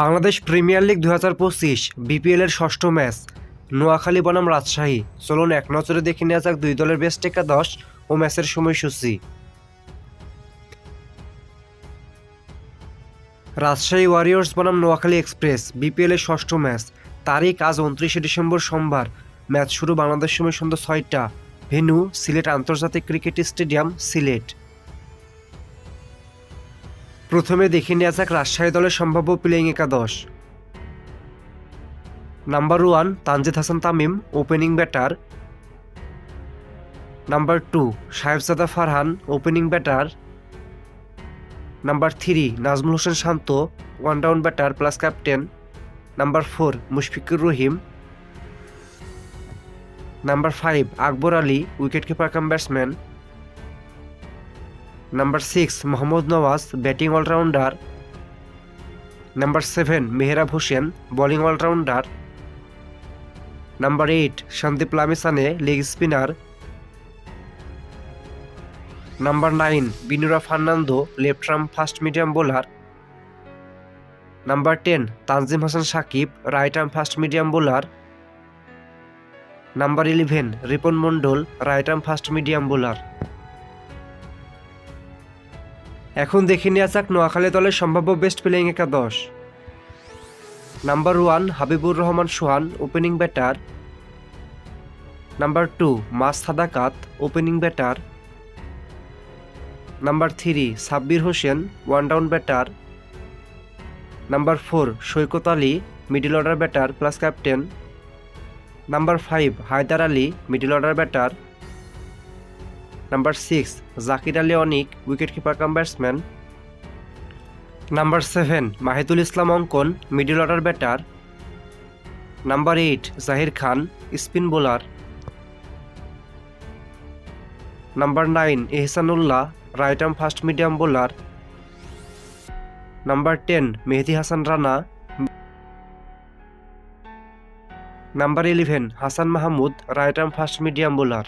Bangladesh premier league 2025 বিপিএলের ষষ্ঠ match Noakhali বনাম রাজশাহী। চলুন এক নজরে দেখে নেওয়া যাক দুই দলের বেস্ট একাদশ ও ম্যাচের সময়সূচি। রাজশাহী ওয়ারিয়র্স বনাম নোয়াখালী এক্সপ্রেস বিপিএলের ষষ্ঠ ম্যাচ। তারিখ আজ 29শে ডিসেম্বর সোমবার। ম্যাচ শুরু বাংলাদেশ সময় সন্ধ্যা 6টা। ভেন্যু সিলেট আন্তর্জাতিক ক্রিকেট স্টেডিয়াম, সিলেট। প্রথমে দেখে নেওয়া যাক রাজশাহী দলের সম্ভাব্য প্লেয়িং একাদশ। Number 1 Tanzid Hasan Tamim, opening batter. Number 2 Sahibzada Farhan, opening batter. Number 3 Najmul Hossain Shanto, one down batter plus captain. Number 4 Mushfiqur Rahim. Number 5 Akbar Ali, wicket keeper cum batsman. Number 6 Mohammad Nawaz, batting allrounder. Number 7 Mehrab Hossain, bowling allrounder. Number 8 Sandeep Lamichhane, leg spinner. Number 9 Binura Fernando, left arm fast medium bowler. Number 10 Tanzim Hasan Shakib, right arm fast medium bowler. Number 11 Ripon Mondal, right arm fast medium bowler. এখন দেখে নেওয়া যাক নোয়াখালী দলের সম্ভাব্য best playing একাদশ। Number 1 Habibur Rahman Sohan, opening batter. Number 2 Maaz Sadaqat, opening batter. Number 3 Sabbir Hossain, one down batter. Number 4 Saikat Ali, middle order batter plus captain. Number 5 Haider Ali, middle order batter. Number 6 Jaker Ali Anik, wicket keeper cum batsman. Number 7 Mahidul Islam Ankon, middle order batter. Number 8 Zahir Khan, spin bowler. Number 9 Ehsanullah, right arm fast medium bowler. Number 10 Mehedi Hasan Rana. Number 11 Hasan Mahmud, right arm fast medium bowler.